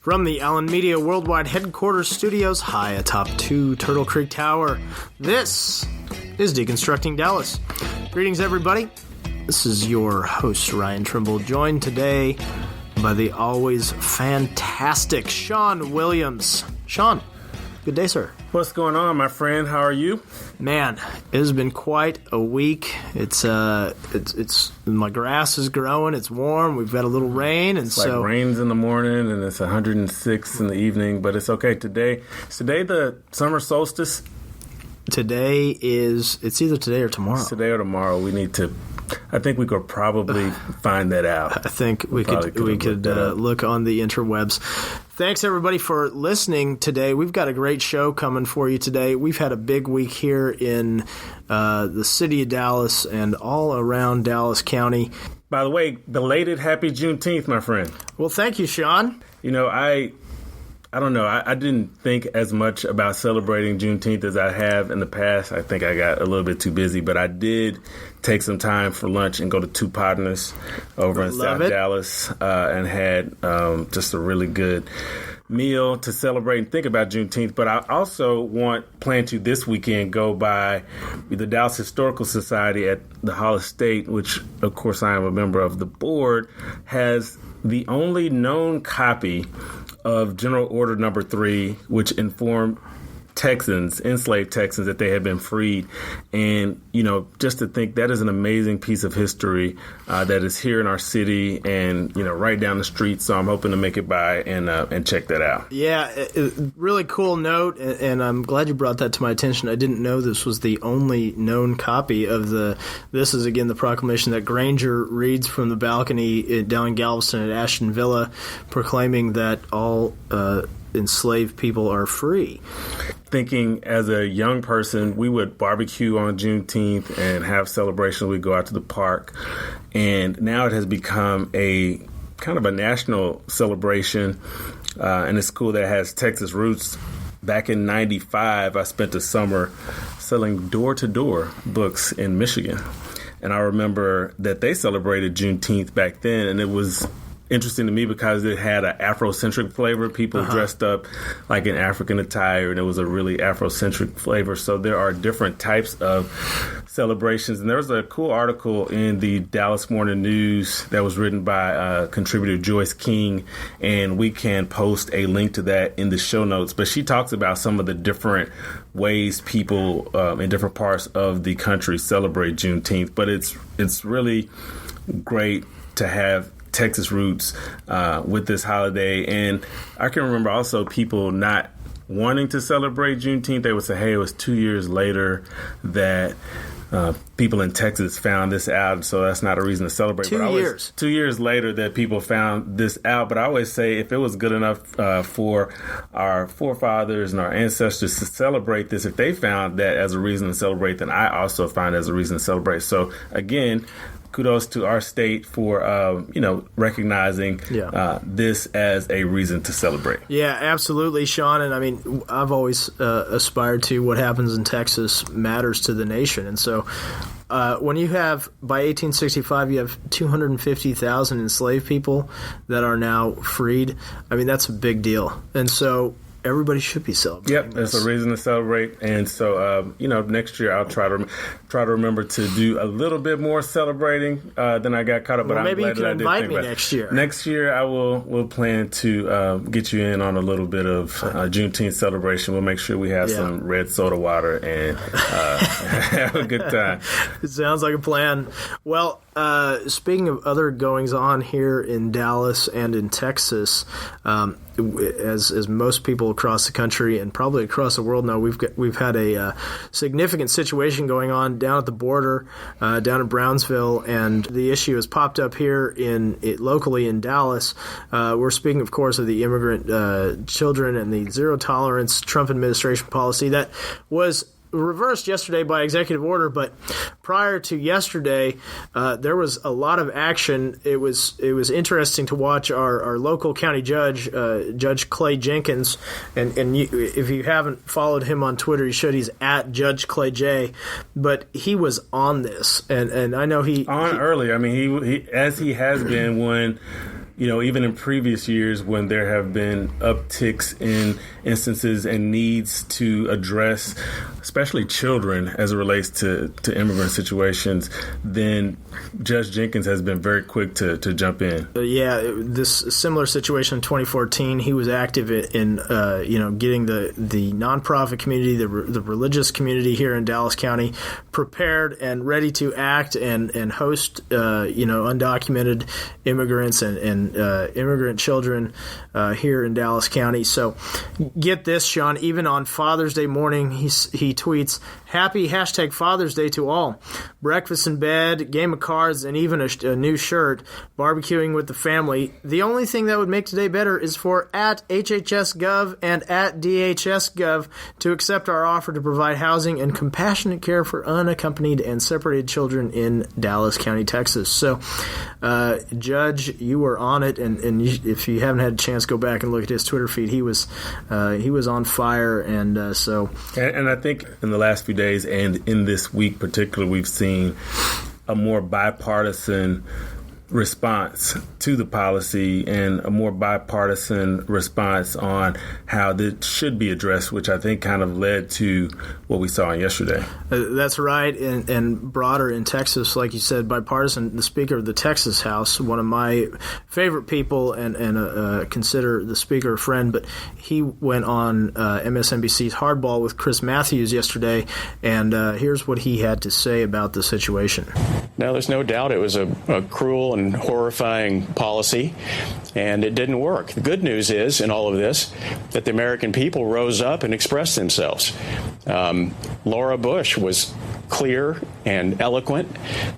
From the Allen Media Worldwide Headquarters Studios high atop 2 Turtle Creek Tower, this is Deconstructing Dallas. Greetings, everybody. This is your host, Ryan Trimble, joined today by the always fantastic Shawn Williams. Shawn, good day, sir. What's going on, my friend? How are you? Man, it has been quite a week. It's my grass is growing. It's warm. We've got a little rain, and Like rains in the morning, and it's 106 in the evening. But it's okay. Is today the summer solstice? It's either today or tomorrow. It's today or tomorrow. I think we could probably find that out. I think we could look on the interwebs. Thanks, everybody, for listening today. We've got a great show coming for you today. We've had a big week here in the city of Dallas and all around Dallas County. By the way, belated happy Juneteenth, my friend. Well, thank you, Shawn. You know, I don't know. I didn't think as much about celebrating Juneteenth as I have in the past. I think I got a little bit too busy, but I did take some time for lunch and go to Two Partners over in South Dallas and had just a really good meal to celebrate and think about Juneteenth. But I also plan to this weekend go by the Dallas Historical Society at the Hall of State, which, of course, I am a member of the board, has the only known copy of General Order Number 3, which informed enslaved Texans, that they had been freed. And, you know, just to think that is an amazing piece of history that is here in our city and, you know, right down the street. So I'm hoping to make it by and check that out. Yeah, really cool note. And I'm glad you brought that to my attention. I didn't know this was the only known copy of this is, again, the proclamation that Granger reads from the balcony down in Galveston at Ashton Villa, proclaiming that all enslaved people are free. Thinking as a young person, we would barbecue on Juneteenth and have celebrations. We'd go out to the park. And now it has become a kind of a national celebration. And it's cool that it has Texas roots. Back in 95, I spent a summer selling door-to-door books in Michigan. And I remember that they celebrated Juneteenth back then, and it was interesting to me because it had an Afrocentric flavor. People dressed up like in African attire, and it was a really Afrocentric flavor. So there are different types of celebrations. And there was a cool article in the Dallas Morning News that was written by contributor Joyce King, and we can post a link to that in the show notes. But she talks about some of the different ways people in different parts of the country celebrate Juneteenth. But it's really great to have Texas roots with this holiday. And I can remember also people not wanting to celebrate Juneteenth. They would say, hey, it was 2 years later that people in Texas found this out, so that's not a reason to celebrate. 2 years later that people found this out. But I always say if it was good enough for our forefathers and our ancestors to celebrate this, if they found that as a reason to celebrate, then I also find it as a reason to celebrate. So again, kudos to our state for, recognizing this as a reason to celebrate. Yeah, absolutely, Shawn. And I mean, I've always aspired to what happens in Texas matters to the nation. And so when you have, by 1865, you have 250,000 enslaved people that are now freed. I mean, that's a big deal. And so everybody should be celebrating. Yep, there's a reason to celebrate. And so, next year I'll try to remember to do a little bit more celebrating than I got caught up. But maybe I'm you glad can invite me next year. Next year I will plan to get you in on a little bit of Juneteenth celebration. We'll make sure we have some red soda water and have a good time. It sounds like a plan. Well, speaking of other goings on here in Dallas and in Texas, as most people across the country and probably across the world know, we've had a significant situation going on down at the border, down in Brownsville, and the issue has popped up here locally in Dallas. We're speaking, of course, of the immigrant children and the zero tolerance Trump administration policy that was reversed yesterday by executive order, but prior to yesterday, there was a lot of action. It was interesting to watch our local county judge, Judge Clay Jenkins, and if you haven't followed him on Twitter, you should. He's at Judge Clay J, but he was on this, and I know he early. I mean, he as he has been when even in previous years when there have been upticks in instances and needs to address especially children as it relates to immigrant situations, then Judge Jenkins has been very quick to jump in. This similar situation in 2014, he was active in getting the nonprofit community, the religious community here in Dallas County prepared and ready to act and host undocumented immigrants and immigrant children here in Dallas County. So get this, Shawn, even on Father's Day morning, he tweets, "Happy #Father's Day to all. Breakfast in bed, game of cards, and even a new shirt, barbecuing with the family. The only thing that would make today better is for at HHS.gov and at DHS.gov to accept our offer to provide housing and compassionate care for unaccompanied and separated children in Dallas County, Texas." So, Judge, you were on it, and if you haven't had a chance, go back and look at his Twitter feed. He was on fire, and I think in the last few days and in this week particularly, we've seen a more bipartisan response to the policy and a more bipartisan response on how this should be addressed, which I think kind of led to what we saw yesterday. That's right, and broader in Texas, like you said, bipartisan. The Speaker of the Texas House, one of my favorite people, and consider the Speaker a friend, but he went on MSNBC's Hardball with Chris Matthews yesterday, and here's what he had to say about the situation. Now, there's no doubt it was a cruel and horrifying policy, and it didn't work. The good news is, in all of this, that the American people rose up and expressed themselves. Laura Bush was clear and eloquent.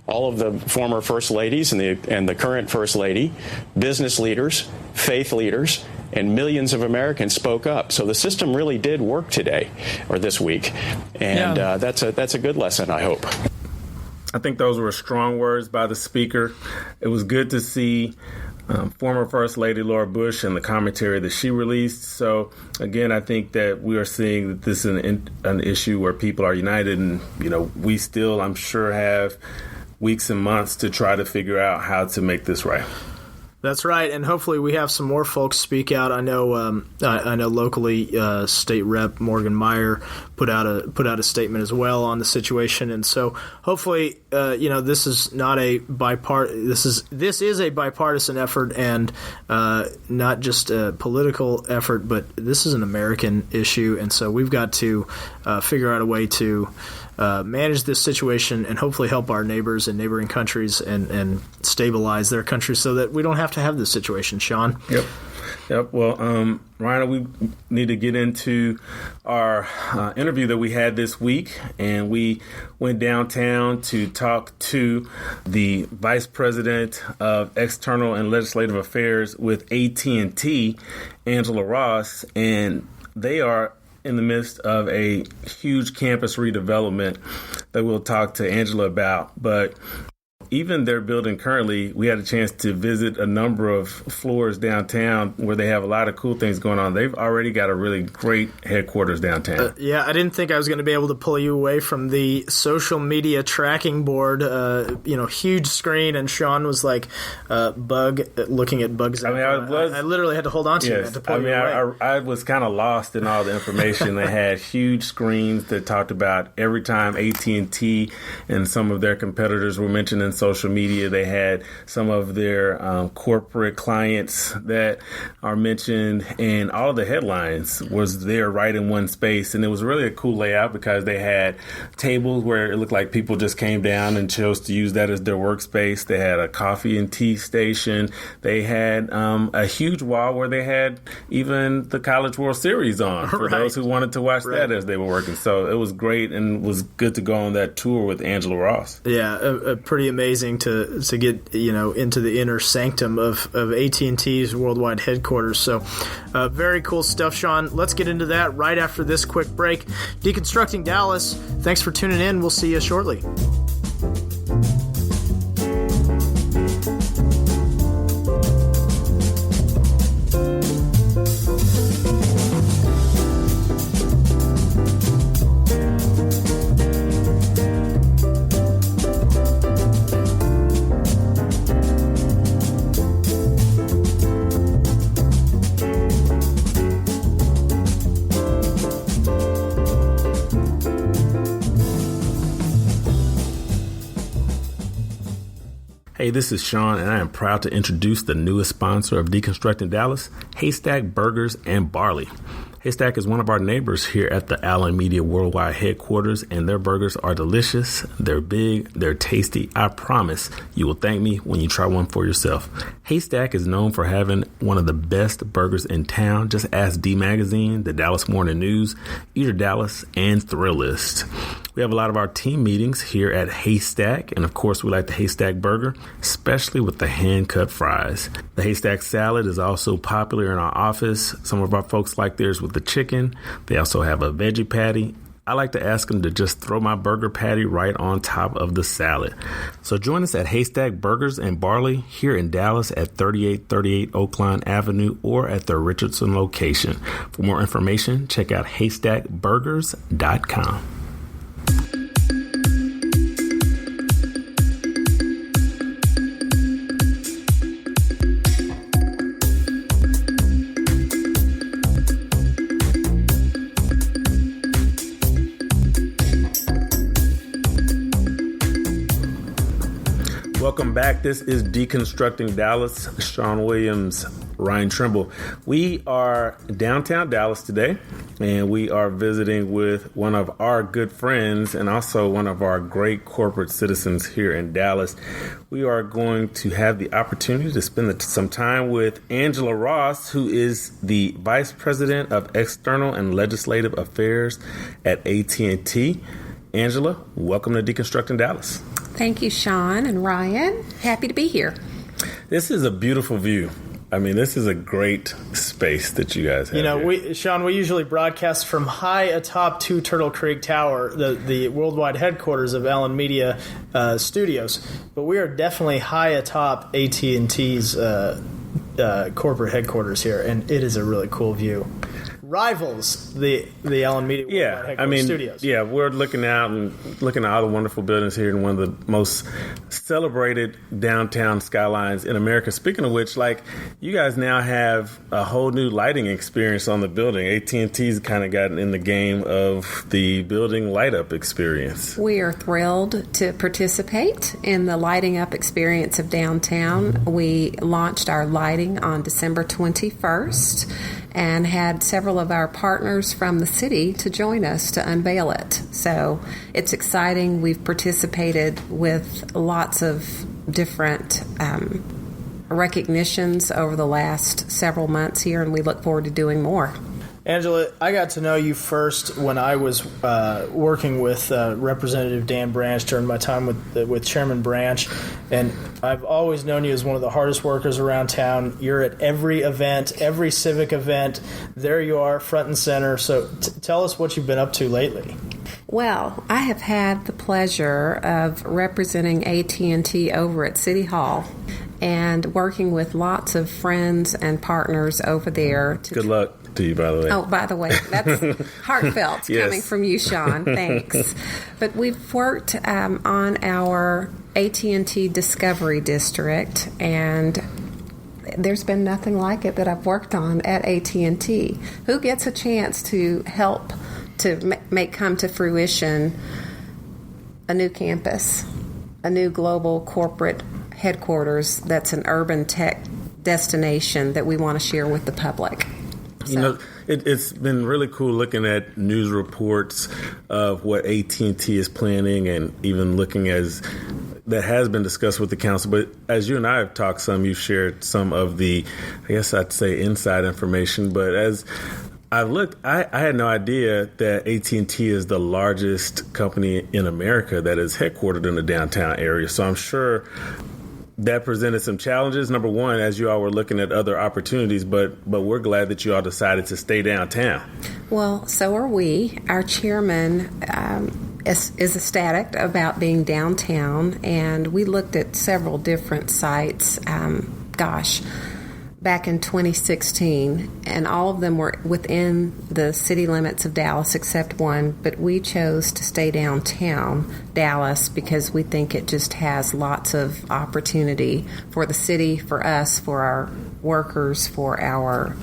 All of the former first ladies and the current first lady, business leaders, faith leaders, and millions of Americans spoke up. So the system really did work today or this week, and that's a good lesson, I hope. I think those were strong words by the Speaker. It was good to see former First Lady Laura Bush and the commentary that she released. So, again, I think that we are seeing that this is an issue where people are united, and, we still, I'm sure, have weeks and months to try to figure out how to make this right. That's right, and hopefully we have some more folks speak out. I know locally, State Rep Morgan Meyer put out a statement as well on the situation, and so hopefully, this is not this is a bipartisan effort and not just a political effort, but this is an American issue, and so we've got to figure out a way to manage this situation and hopefully help our neighbors in neighboring countries and stabilize their countries so that we don't have to have this situation, Shawn. Yep. Well, Ryan, we need to get into our interview that we had this week, and we went downtown to talk to the Vice President of External and Legislative Affairs with AT&T, Angela Ross, and they are in the midst of a huge campus redevelopment that we'll talk to Angela about. But even their building currently, we had a chance to visit a number of floors downtown where they have a lot of cool things going on. They've already got a really great headquarters downtown. I didn't think I was going to be able to pull you away from the social media tracking board, huge screen, and Shawn was like looking at bugs. I literally had to hold on to you to pull you away. I was kind of lost in all the information. They had huge screens that talked about every time AT&T and some of their competitors were mentioned in social media. They had some of their corporate clients that are mentioned, and all of the headlines was there right in one space. And it was really a cool layout because they had tables where it looked like people just came down and chose to use that as their workspace. They had a coffee and tea station. They had a huge wall where they had even the College World Series on for those who wanted to watch that as they were working. So it was great, and it was good to go on that tour with Angela Ross. Yeah, pretty amazing to get into the inner sanctum of AT&T's worldwide headquarters. So very cool stuff, Shawn. Let's get into that right after this quick break. Deconstructing Dallas. Thanks for tuning in. We'll see you shortly. Hey, this is Shawn, and I am proud to introduce the newest sponsor of Deconstructing Dallas, Haystack Burgers and Barley. Haystack is one of our neighbors here at the Allen Media Worldwide headquarters, and their burgers are delicious. They're big. They're tasty. I promise you will thank me when you try one for yourself. Haystack is known for having one of the best burgers in town. Just ask D Magazine, the Dallas Morning News, Eater Dallas, and Thrillist. We have a lot of our team meetings here at Haystack, and of course we like the Haystack burger, especially with the hand-cut fries. The Haystack salad is also popular in our office. Some of our folks like theirs with the chicken. They also have a veggie patty. I like to ask them to just throw my burger patty right on top of the salad. So join us at Haystack Burgers and Barley here in Dallas at 3838 Oakline Avenue or at the Richardson location. For more information, check out haystackburgers.com. Welcome back. This is Deconstructing Dallas. Shawn Williams, Ryan Trimble. We are downtown Dallas today, and we are visiting with one of our good friends and also one of our great corporate citizens here in Dallas. We are going to have the opportunity to spend some time with Angela Ross, who is the Vice President of External and Legislative Affairs at AT&T. Angela, welcome to Deconstructing Dallas. Thank you, Shawn and Ryan. Happy to be here. This is a beautiful view. I mean, this is a great space that you guys have. You know, here. Shawn, we usually broadcast from high atop 2 Turtle Creek Tower, the worldwide headquarters of Allen Media Studios. But we are definitely high atop AT&T's corporate headquarters here, and it is a really cool view. Rivals the Allen Media Headquarters Studios. Yeah, we're looking out and looking at all the wonderful buildings here in one of the most celebrated downtown skylines in America. Speaking of which, like, you guys now have a whole new lighting experience on the building. AT&T's kind of gotten in the game of the building light up experience. We are thrilled to participate in the lighting up experience of downtown. We launched our lighting on December 21st. And had several of our partners from the city to join us to unveil it. So it's exciting. We've participated with lots of different recognitions over the last several months here, and we look forward to doing more. Angela, I got to know you first when I was working with Representative Dan Branch during my time with Chairman Branch, and I've always known you as one of the hardest workers around town. You're at every event, every civic event. There you are, front and center. So tell us what you've been up to lately. Well, I have had the pleasure of representing AT&T over at City Hall and working with lots of friends and partners over there. Good luck to you, by the way. Oh, by the way, that's heartfelt Yes. coming from you, Shawn. Thanks. But we've worked on our AT&T Discovery District, and there's been nothing like it that I've worked on at AT&T. Who gets a chance to help to make come to fruition a new campus, a new global corporate headquarters that's an urban tech destination that we want to share with the public? You know, it's been really cool looking at news reports of what AT&T is planning, and even looking as that has been discussed with the council. But as you and I have talked some, you've shared some of the, I guess I'd say, inside information. But as I've looked, I had no idea that AT&T is the largest company in America that is headquartered in the downtown area. So I'm sure that presented some challenges. Number one, as you all were looking at other opportunities, but we're glad that you all decided to stay downtown. Well, so are we. Our chairman is ecstatic about being downtown, and we looked at several different sites. Back in 2016, and all of them were within the city limits of Dallas except one, but we chose to stay downtown Dallas because we think it just has lots of opportunity for the city, for us, for our workers, for our